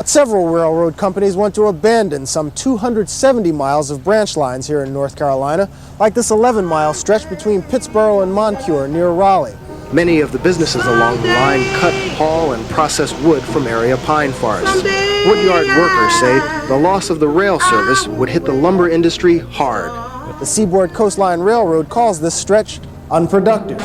But several railroad companies want to abandon some 270 miles of branch lines here in North Carolina, like this 11-mile stretch between Pittsboro and Moncure near Raleigh. Many of the businesses along the line cut, haul, and process wood from area pine forests. Woodyard workers say the loss of the rail service would hit the lumber industry hard. The Seaboard Coastline Railroad calls this stretch unproductive.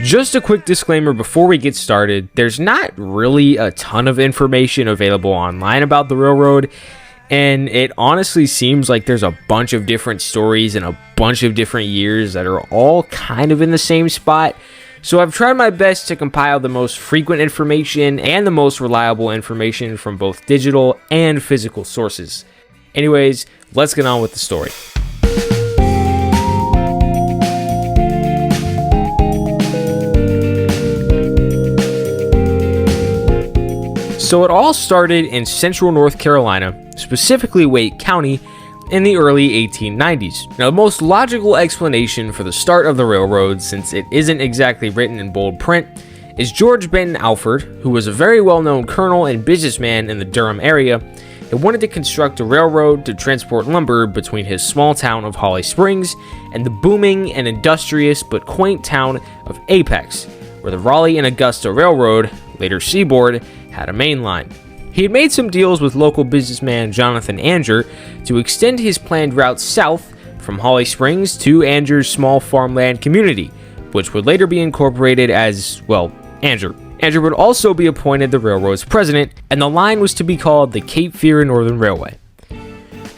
Just a quick disclaimer before we get started, there's not really a ton of information available online about the railroad, and it honestly seems like there's a bunch of different stories and a bunch of different years that are all kind of in the same spot. So I've tried my best to compile the most frequent information and the most reliable information from both digital and physical sources. Anyways, let's get on with the story. So it all started in central North Carolina, specifically Wake County, in the early 1890s. Now, the most logical explanation for the start of the railroad, since it isn't exactly written in bold print, is George Benton Alford, who was a very well-known colonel and businessman in the Durham area, and wanted to construct a railroad to transport lumber between his small town of Holly Springs and the booming and industrious but quaint town of Apex, where the Raleigh and Augusta Railroad, later Seaboard, had a main line. He had made some deals with local businessman Jonathan Angier to extend his planned route south from Holly Springs to Angier's small farmland community, which would later be incorporated as, well, Angier. Angier would also be appointed the railroad's president, and the line was to be called the Cape Fear Northern Railway.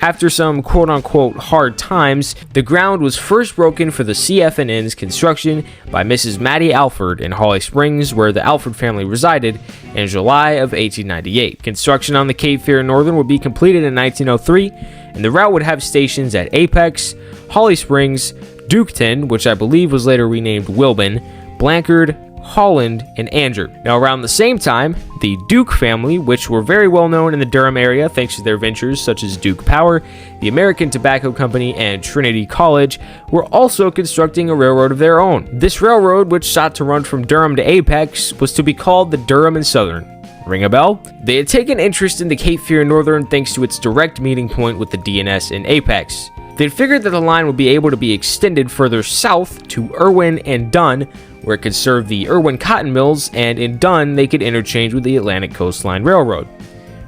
After some quote-unquote hard times, the ground was first broken for the CF&N's construction by Mrs. Mattie Alford in Holly Springs, where the Alford family resided, in July of 1898. Construction on the Cape Fear Northern would be completed in 1903, and the route would have stations at Apex, Holly Springs, Duketon, which I believe was later renamed Wilburn, Blanchard, Holland, and Angier. Now, around the same time, the Duke family, which were very well known in the Durham area thanks to their ventures such as Duke Power, the American Tobacco Company, and Trinity College, were also constructing a railroad of their own. This railroad, which sought to run from Durham to Apex, was to be called the Durham and Southern. Ring a bell? They had taken interest in the Cape Fear Northern thanks to its direct meeting point with the DNS in Apex. They'd figured that the line would be able to be extended further south to Irwin and Dunn, where it could serve the Irwin cotton mills, and in Dunn they could interchange with the Atlantic Coastline Railroad.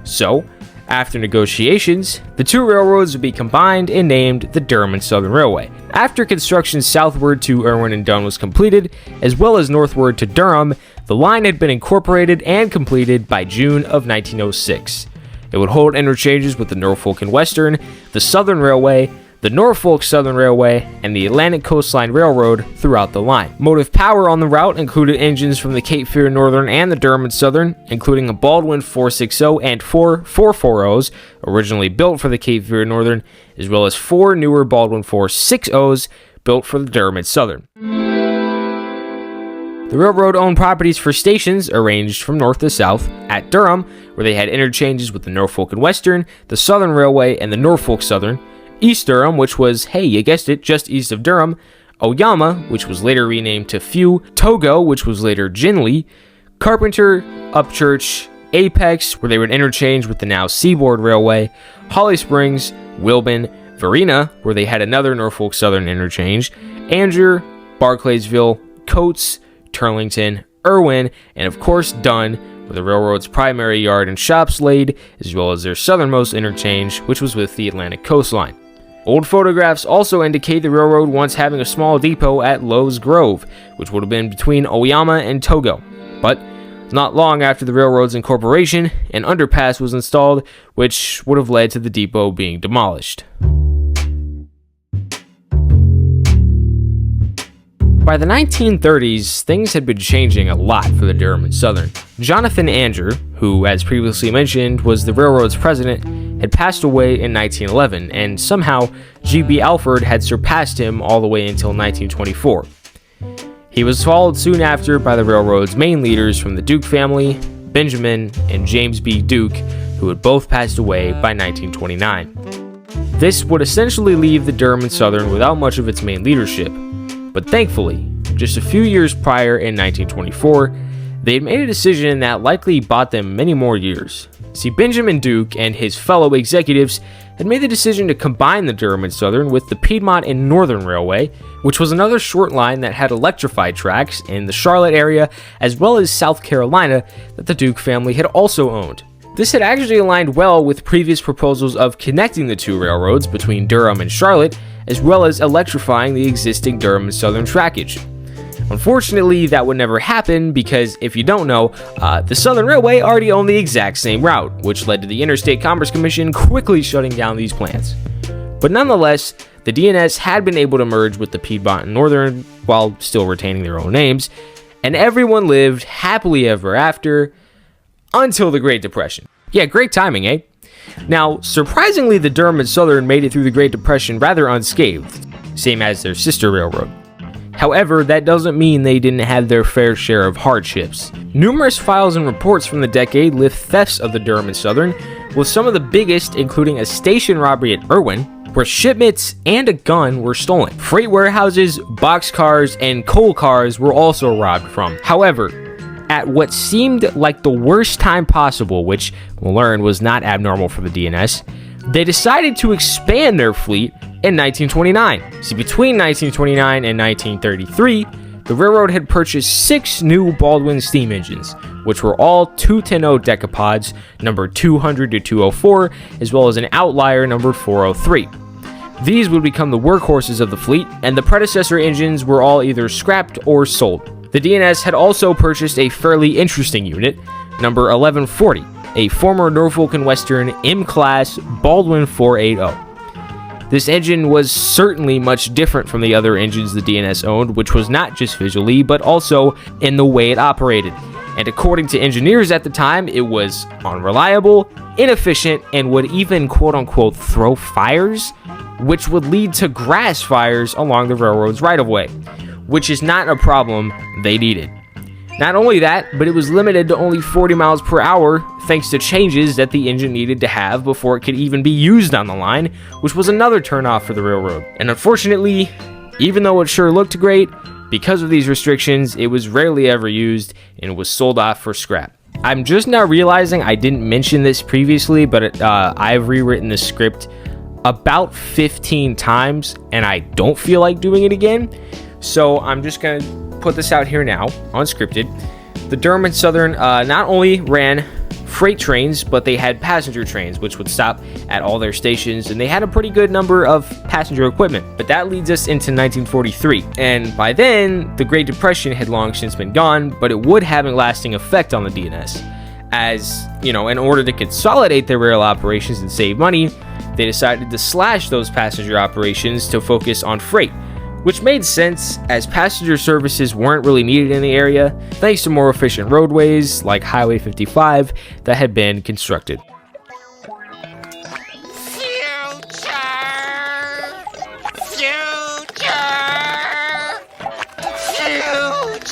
So, after negotiations, the two railroads would be combined and named the Durham and Southern Railway. After construction southward to Irwin and Dunn was completed, as well as northward to Durham, the line had been incorporated and completed by June of 1906. It would hold interchanges with the Norfolk and Western, the Southern Railway, the Norfolk Southern Railway, and the Atlantic Coastline Railroad throughout the line. Motive power on the route included engines from the Cape Fear Northern and the Durham and Southern, including a Baldwin 460 and 4 440s, originally built for the Cape Fear Northern, as well as 4 newer Baldwin 460s built for the Durham and Southern. The railroad owned properties for stations arranged from north to south at Durham, where they had interchanges with the Norfolk and Western, the Southern Railway, and the Norfolk Southern. East Durham, which was, hey, you guessed it, just east of Durham, Oyama, which was later renamed to Few, Togo, which was later Ginley, Carpenter, Upchurch, Apex, where they would interchange with the now Seaboard Railway, Holly Springs, Wilburn, Varina, where they had another Norfolk Southern interchange, Angier, Barclaysville, Coates, Turlington, Irwin, and of course Dunn, where the railroad's primary yard and shops laid, as well as their southernmost interchange, which was with the Atlantic Coastline. Old photographs also indicate the railroad once having a small depot at Lowe's Grove, which would have been between Oyama and Togo. But not long after the railroad's incorporation, an underpass was installed, which would have led to the depot being demolished. By the 1930s, things had been changing a lot for the Durham and Southern. Jonathan Angier, who, as previously mentioned, was the railroad's president, had passed away in 1911, and somehow G.B. Alford had surpassed him all the way until 1924. He was followed soon after by the railroad's main leaders from the Duke family, Benjamin and James B. Duke, who had both passed away by 1929. This would essentially leave the Durham and Southern without much of its main leadership, but thankfully, just a few years prior in 1924, they had made a decision that likely bought them many more years. See, Benjamin Duke and his fellow executives had made the decision to combine the Durham and Southern with the Piedmont and Northern Railway, which was another short line that had electrified tracks in the Charlotte area as well as South Carolina that the Duke family had also owned. This had actually aligned well with previous proposals of connecting the two railroads between Durham and Charlotte, as well as electrifying the existing Durham and Southern trackage. Unfortunately, that would never happen because, if you don't know, the Southern Railway already owned the exact same route, which led to the Interstate Commerce Commission quickly shutting down these plans. But nonetheless, the DNS had been able to merge with the Piedmont and Northern while still retaining their own names, and everyone lived happily ever after until the Great Depression. Yeah, great timing, eh? Now, surprisingly, the Durham and Southern made it through the Great Depression rather unscathed, same as their sister railroad. However, that doesn't mean they didn't have their fair share of hardships. Numerous files and reports from the decade list thefts of the Durham and Southern, with some of the biggest including a station robbery at Irwin, where shipments and a gun were stolen. Freight warehouses, boxcars, and coal cars were also robbed from. However, at what seemed like the worst time possible, which we'll learn was not abnormal for the DNS, they decided to expand their fleet in 1929. See, between 1929 and 1933, the railroad had purchased 6 new Baldwin steam engines, which were all 210 decapods, numbered 200 to 204, as well as an outlier numbered 403. These would become the workhorses of the fleet, and the predecessor engines were all either scrapped or sold. The DNS had also purchased a fairly interesting unit, number 1140, a former Norfolk & Western M-Class Baldwin 480. This engine was certainly much different from the other engines the DNS owned, which was not just visually, but also in the way it operated. And according to engineers at the time, it was unreliable, inefficient, and would even quote-unquote throw fires, which would lead to grass fires along the railroad's right-of-way, which is not a problem they needed. Not only that, but it was limited to only 40 miles per hour thanks to changes that the engine needed to have before it could even be used on the line, which was another turnoff for the railroad. And unfortunately, even though it sure looked great, because of these restrictions, it was rarely ever used and was sold off for scrap. I'm just now realizing I didn't mention this previously, but I've rewritten the script about 15 times, and I don't feel like doing it again. So I'm just going to put this out here now, unscripted. The Durham and Southern not only ran freight trains, but they had passenger trains, which would stop at all their stations, and they had a pretty good number of passenger equipment. But that leads us into 1943, and by then, the Great Depression had long since been gone, but it would have a lasting effect on the DNS. As, in order to consolidate their rail operations and save money, they decided to slash those passenger operations to focus on freight, which made sense as passenger services weren't really needed in the area thanks to more efficient roadways like Highway 55 that had been constructed.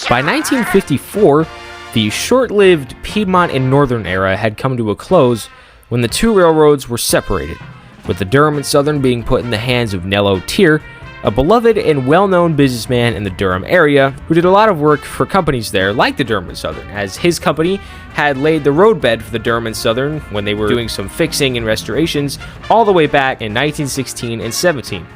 By 1954, the short-lived Piedmont and Northern era had come to a close when the two railroads were separated, with the Durham and Southern being put in the hands of Nello Tier, a beloved and well-known businessman in the Durham area who did a lot of work for companies there like the Durham and Southern, as his company had laid the roadbed for the Durham and Southern when they were doing some fixing and restorations all the way back in 1916 and 17.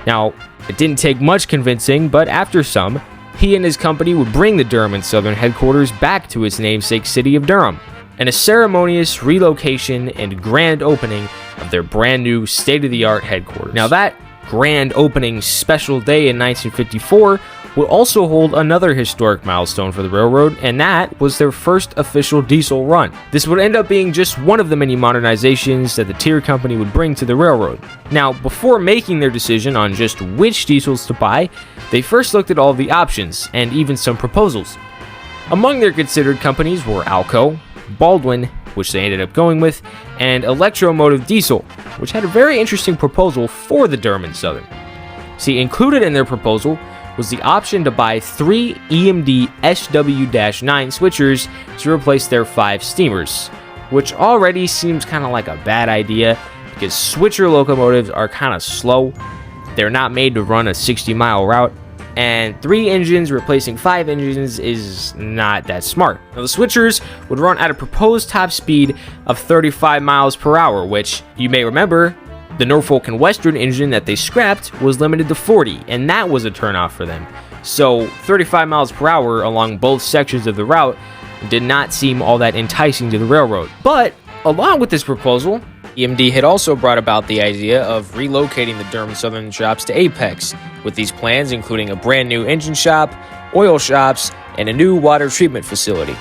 Now, it didn't take much convincing, but after some, he and his company would bring the Durham and Southern headquarters back to its namesake city of Durham, and a ceremonious relocation and grand opening of their brand new state-of-the-art headquarters. Now that grand opening special day in 1954 would also hold another historic milestone for the railroad, and that was their first official diesel run. This would end up being just one of the many modernizations that the Tier Company would bring to the railroad. Now, before making their decision on just which diesels to buy, they first looked at all of the options and even some proposals. Among their considered companies were Alco, Baldwin, which they ended up going with, and electromotive diesel, which had a very interesting proposal for the Durham and Southern. See, included in their proposal was the option to buy 3 EMD SW-9 switchers to replace their 5 steamers, which already seems kind of like a bad idea because switcher locomotives are kind of slow. They're not made to run a 60-mile route, and 3 engines replacing 5 engines is not that smart. Now, the switchers would run at a proposed top speed of 35 miles per hour, which you may remember the Norfolk and Western engine that they scrapped was limited to 40, and that was a turnoff for them. So 35 miles per hour along both sections of the route did not seem all that enticing to the railroad. But along with this proposal, EMD had also brought about the idea of relocating the Durham Southern shops to Apex, with these plans including a brand new engine shop, oil shops, and a new water treatment facility.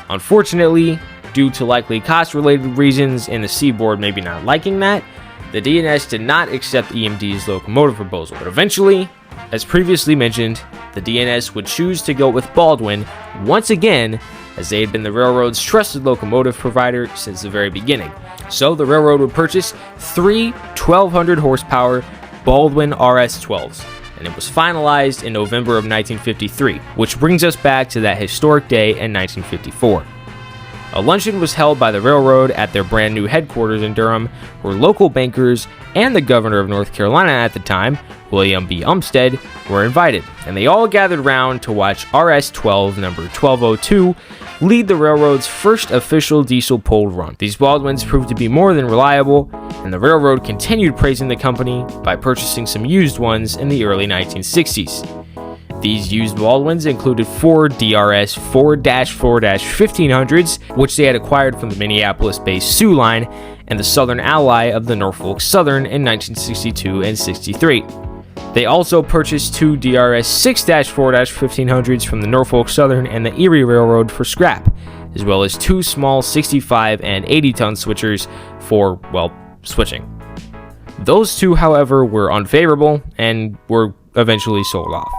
Unfortunately, due to likely cost-related reasons and the Seaboard maybe not liking that, the D&S did not accept EMD's locomotive proposal. But eventually, as previously mentioned, the D&S would choose to go with Baldwin once again, as they had been the railroad's trusted locomotive provider since the very beginning. So the railroad would purchase 3 1,200 horsepower Baldwin RS-12s, and it was finalized in November of 1953, which brings us back to that historic day in 1954. A luncheon was held by the railroad at their brand new headquarters in Durham, where local bankers and the governor of North Carolina at the time, William B. Umstead, were invited, and they all gathered round to watch RS-12 number 1202 lead the railroad's first official diesel pulled run. These Baldwins proved to be more than reliable, and the railroad continued praising the company by purchasing some used ones in the early 1960s. These used Baldwins included 4 DRS 4-4-1500s, which they had acquired from the Minneapolis-based Soo Line and the Southern ally of the Norfolk Southern in 1962 and 63. They also purchased 2 DRS 6-4-1500s from the Norfolk Southern and the Erie Railroad for scrap, as well as 2 small 65 and 80-ton switchers for, well, switching. Those 2, however, were unfavorable and were eventually sold off.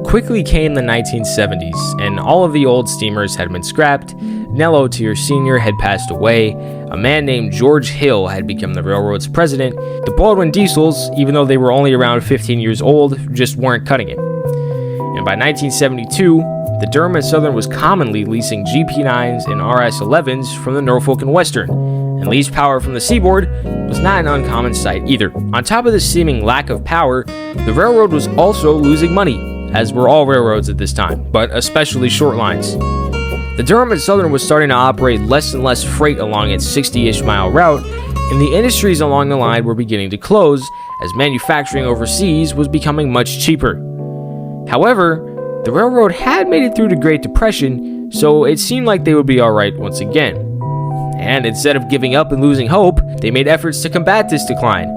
Quickly came the 1970s, and all of the old steamers had been scrapped. Nello Tier Sr. had passed away. A man named George Hill had become the railroad's president. The Baldwin diesels, even though they were only around 15 years old, just weren't cutting it. And by 1972, the Durham and Southern was commonly leasing GP9s and RS11s from the Norfolk and Western, and lease power from the Seaboard was not an uncommon sight either. On top of the seeming lack of power, the railroad was also losing money, as were all railroads at this time, but especially short lines. The Durham and Southern was starting to operate less and less freight along its 60-ish mile route, and the industries along the line were beginning to close as manufacturing overseas was becoming much cheaper. However, the railroad had made it through the Great Depression, so it seemed like they would be alright once again. And instead of giving up and losing hope, they made efforts to combat this decline.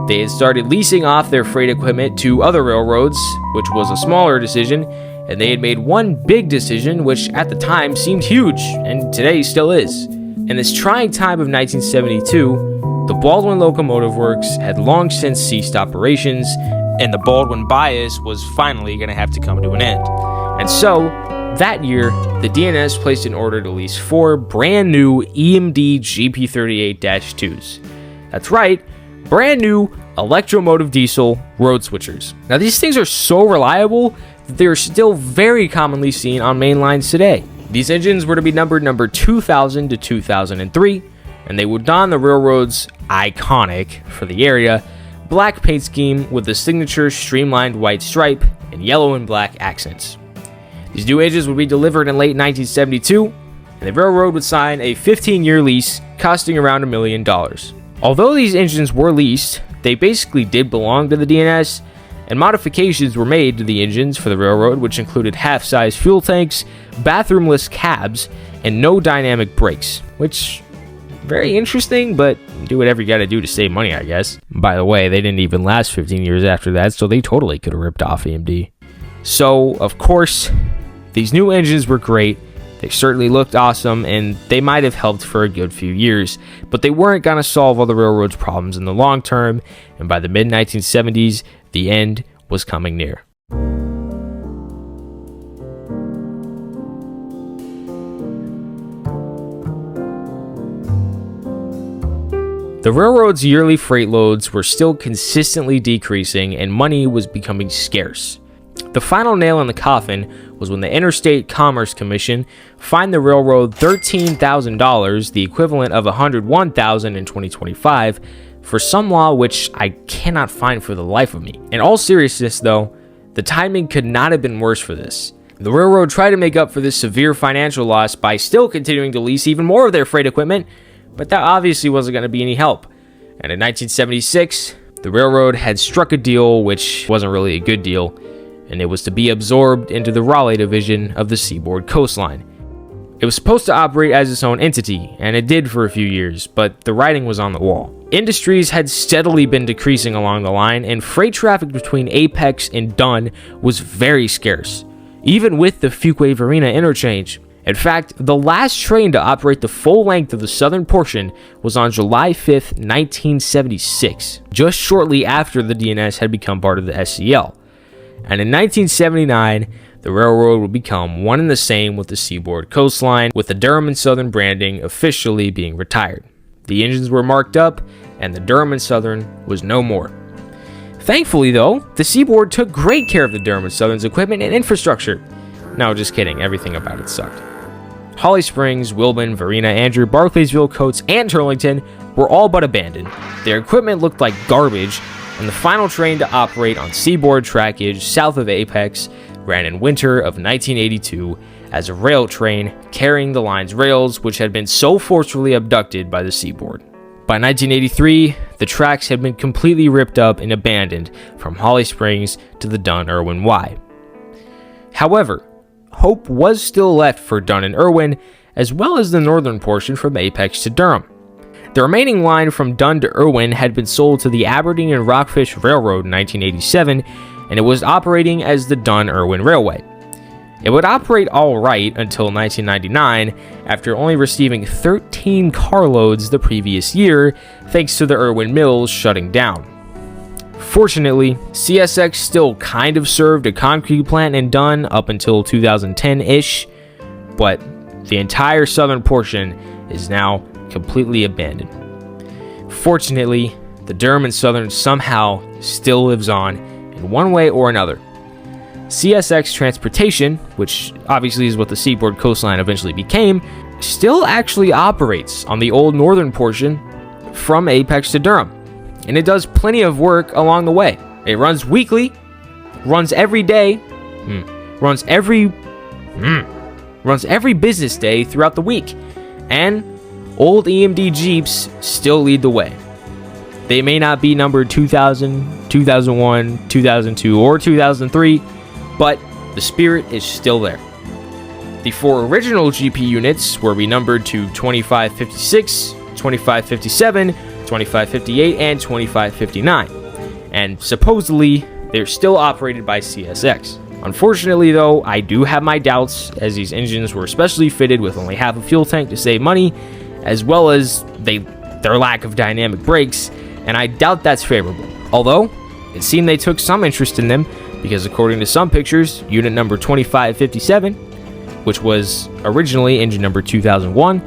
They had started leasing off their freight equipment to other railroads, which was a smaller decision, and they had made one big decision which at the time seemed huge, and today still is. In this trying time of 1972, the Baldwin Locomotive Works had long since ceased operations, and the Baldwin bias was finally going to have to come to an end. And so, that year, the D&S placed an order to lease 4 brand new EMD GP38-2s. That's right, brand new electromotive diesel road switchers. Now, these things are so reliable that they're still very commonly seen on main lines today. These engines were to be numbered number 2000 to 2003, and they would don the railroad's iconic, for the area, black paint scheme with the signature streamlined white stripe and yellow and black accents. These new engines would be delivered in late 1972, and the railroad would sign a 15-year lease costing around $1 million. Although these engines were leased, they basically did belong to the D&S, and modifications were made to the engines for the railroad, which included half-size fuel tanks, bathroomless cabs, and no dynamic brakes, which, very interesting, but do whatever you gotta do to save money, I guess. By the way, they didn't even last 15 years after that, so they totally could have ripped off EMD. So, of course, these new engines were great, They certainly looked awesome, and they might have helped for a good few years, but they weren't going to solve all the railroad's problems in the long term, and by the mid-1970s, the end was coming near. The railroad's yearly freight loads were still consistently decreasing, and money was becoming scarce. The final nail in the coffin was when the Interstate Commerce Commission fined the railroad $13,000, the equivalent of $101,000 in 2025, for some law which I cannot find for the life of me. In all seriousness, though, the timing could not have been worse for this. The railroad tried to make up for this severe financial loss by still continuing to lease even more of their freight equipment, but that obviously wasn't going to be any help. And in 1976, the railroad had struck a deal which wasn't really a good deal, and it was to be absorbed into the Raleigh division of the Seaboard coastline. It was supposed to operate as its own entity, and it did for a few years, but the writing was on the wall. Industries had steadily been decreasing along the line, and freight traffic between Apex and Dunn was very scarce, even with the Fuquay-Varina interchange. In fact, the last train to operate the full length of the southern portion was on July 5th, 1976, just shortly after the DNS had become part of the SCL. And in 1979, the railroad would become one and the same with the Seaboard coastline, with the Durham and Southern branding officially being retired. The engines were marked up, and the Durham and Southern was no more. Thankfully, though, the Seaboard took great care of the Durham and Southern's equipment and infrastructure. No, just kidding, everything about it sucked. Holly Springs, Wilburn, Varina, Angier, Barclaysville, Coates, and Turlington were all but abandoned. Their equipment looked like garbage, and the final train to operate on Seaboard trackage south of Apex ran in winter of 1982 as a rail train carrying the line's rails, which had been so forcefully abducted by the Seaboard. By 1983, the tracks had been completely ripped up and abandoned from Holly Springs to the Dunn-Irwin Y. However, hope was still left for Dunn and Irwin, as well as the northern portion from Apex to Durham. The remaining line from Dunn to Irwin had been sold to the Aberdeen and Rockfish Railroad in 1987, and it was operating as the Dunn-Irwin Railway. It would operate all right until 1999, after only receiving 13 carloads the previous year, thanks to the Irwin Mills shutting down. Fortunately, CSX still kind of served a concrete plant in Dunn up until 2010-ish, but the entire southern portion is now completely abandoned. Fortunately, the Durham and Southern somehow still lives on in one way or another. CSX Transportation, which obviously is what the Seaboard coastline eventually became, still actually operates on the old northern portion from Apex to Durham. And it does plenty of work along the way. It runs weekly, runs every day, runs every business day throughout the week, and old EMD Jeeps still lead the way. They may not be numbered 2000, 2001, 2002, or 2003, but the spirit is still there. The 4 original GP units were renumbered to 2556, 2557, 2558, and 2559, and supposedly they're still operated by CSX. Unfortunately, though, I do have my doubts, as these engines were especially fitted with only half a fuel tank to save money, as well as their lack of dynamic brakes, and I doubt that's favorable. Although, it seemed they took some interest in them, because according to some pictures, unit number 2557, which was originally engine number 2001,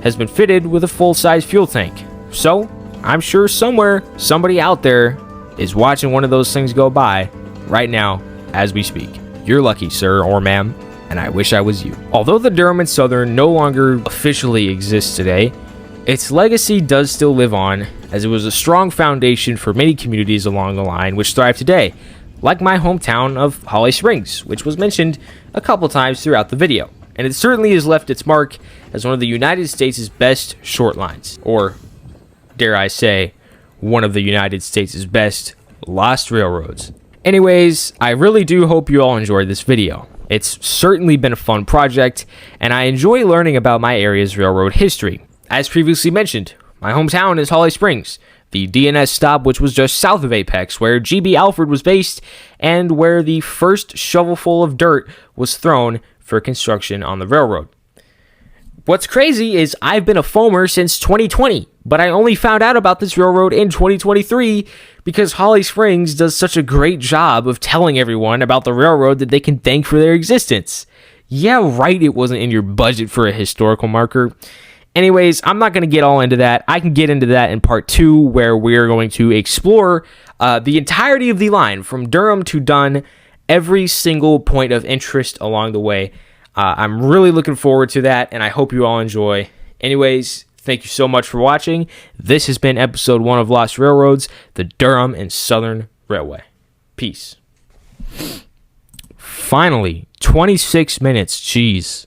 has been fitted with a full-size fuel tank. So, I'm sure somewhere, somebody out there is watching one of those things go by right now as we speak. You're lucky, sir or ma'am, and I wish I was you. Although the Durham and Southern no longer officially exists today, its legacy does still live on, as it was a strong foundation for many communities along the line which thrive today, like my hometown of Holly Springs, which was mentioned a couple times throughout the video. And it certainly has left its mark as one of the United States' best short lines, or dare I say, one of the United States' best lost railroads. Anyways, I really do hope you all enjoyed this video. It's certainly been a fun project, and I enjoy learning about my area's railroad history. As previously mentioned, my hometown is Holly Springs, the DNS stop which was just south of Apex, where GB Alfred was based, and where the first shovelful of dirt was thrown for construction on the railroad. What's crazy is I've been a foamer since 2020, but I only found out about this railroad in 2023 because Holly Springs does such a great job of telling everyone about the railroad that they can thank for their existence. Yeah, right, it wasn't in your budget for a historical marker. Anyways, I'm not going to get all into that. I can get into that in part 2, where we're going to explore the entirety of the line from Durham to Dunn, every single point of interest along the way. I'm really looking forward to that, and I hope you all enjoy. Anyways, thank you so much for watching. This has been episode 1 of Lost Railroads, the Durham and Southern Railway. Peace. Finally, 26 minutes, jeez.